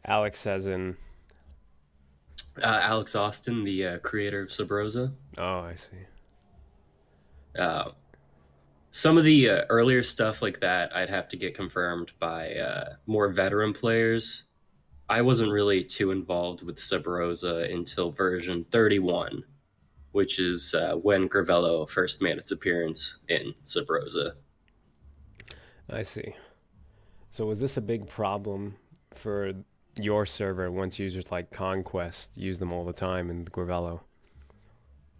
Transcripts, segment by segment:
Alex as in... Alex Austin, the creator of Sub Rosa. Oh, I see. Uh, some of the earlier stuff like that, I'd have to get confirmed by more veteran players. I wasn't really too involved with Sub Rosa until version 31, which is when Gravello first made its appearance in Sub Rosa. I see. So was this a big problem for your server once users like Conquest use them all the time in Gravello?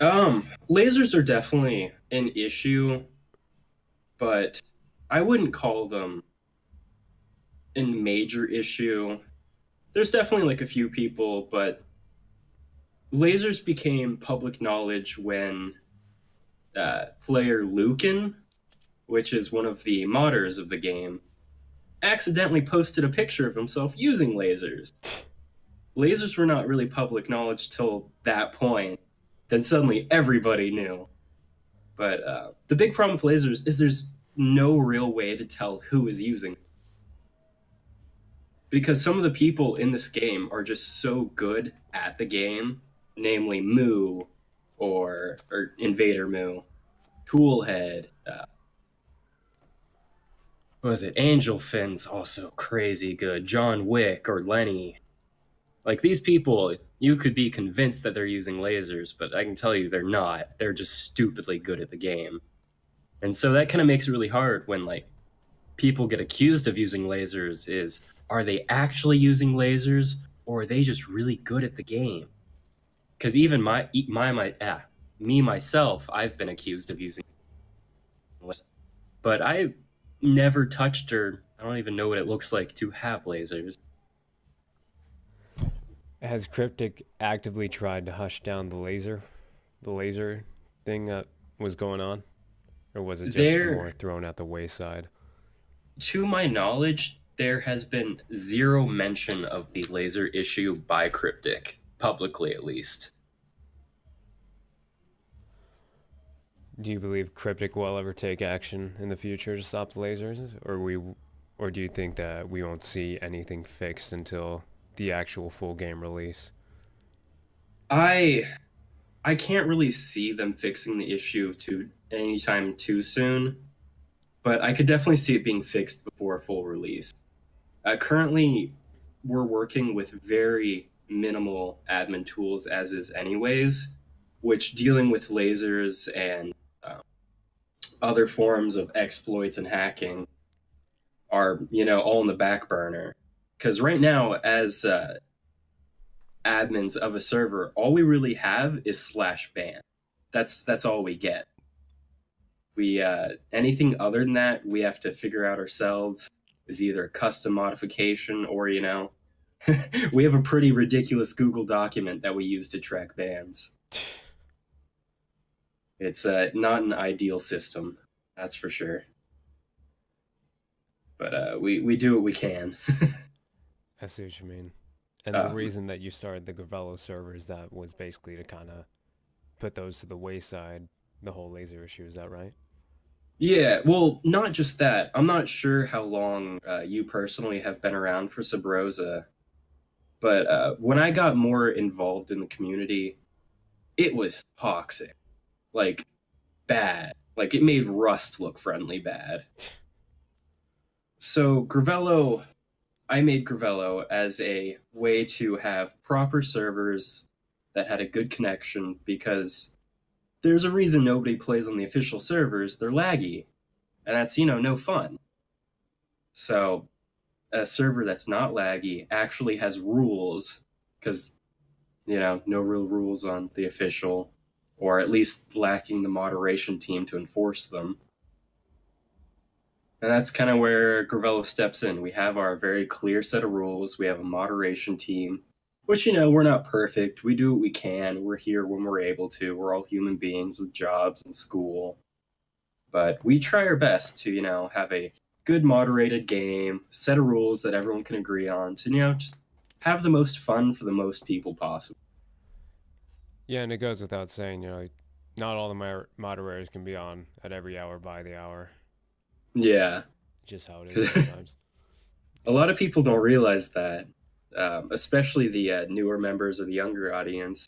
Lasers are definitely an issue, but I wouldn't call them a major issue. There's definitely like a few people, but lasers became public knowledge when player Lucan, which is one of the modders of the game, accidentally posted a picture of himself using lasers. Lasers were not really public knowledge till that point. Then suddenly everybody knew. But the big problem with lasers is there's no real way to tell who is using them. Because some of the people in this game are just so good at the game, namely Moo or Invader Moo, Toolhead, what was it? Angel Finn's also crazy good. John Wick or Lenny. Like these people, you could be convinced that they're using lasers, but I can tell you they're not. They're just stupidly good at the game. And so that kind of makes it really hard when like people get accused of using lasers is are they actually using lasers or are they just really good at the game? Because even me myself, I've been accused of using lasers, but I never touched or I don't even know what it looks like to have lasers. Has Cryptic actively tried to hush down the laser thing that was going on? Or was it just There, more thrown at the wayside? to my knowledge, there has been zero mention of the laser issue by Cryptic, publicly at least. Do you believe Cryptic will ever take action in the future to stop the lasers? Or do you think that we won't see anything fixed until the actual full game release? I I can't really see them fixing the issue to anytime too soon, but I could definitely see it being fixed before a full release. Currently, we're working with very minimal admin tools as is anyways, which dealing with lasers and uh, other forms of exploits and hacking are all in the back burner. Because right now, as admins of a server, all we really have is slash ban. That's all we get. We anything other than that, we have to figure out ourselves. Is either a custom modification or we have a pretty ridiculous Google document that we use to track bans. It's not an ideal system, that's for sure. But we do what we can. I see what you mean. And the um, reason that you started the Gravello servers, that was basically to kind of put those to the wayside, the whole laser issue, is that right? yeah, well, not just that. I'm not sure how long you personally have been around for Subrosa, but when I got more involved in the community, it was toxic, like bad. Like it made Rust look friendly bad. So Gravello, I made Gravello as a way to have proper servers that had a good connection because there's a reason nobody plays on the official servers. They're laggy, and that's no fun. So a server that's not laggy actually has rules because no real rules on the official, or at least lacking the moderation team to enforce them. And that's kind of where Gravello steps in. We have our very clear set of rules. We have a moderation team, which, we're not perfect. We do what we can. We're here when we're able to. We're all human beings with jobs and school. But we try our best to, have a good moderated game, set of rules that everyone can agree on to, just have the most fun for the most people possible. Yeah, and it goes without saying, not all the moderators can be on at every hour by the hour. Yeah. Just how it is Because sometimes. a lot of people don't realize that. especially the newer members or the younger audience,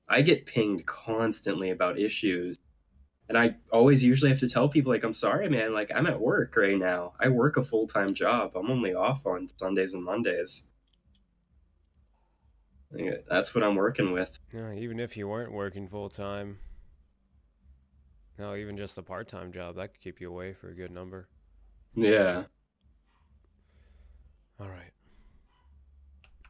I get pinged constantly about issues. And I always usually have to tell people, like, I'm sorry, man, like, I'm at work right now. I work a full time job. I'm only off on Sundays and Mondays. That's what I'm working with. Yeah, even if you weren't working full time, no, even just a part-time job, that could keep you away for a good number. Yeah. All right.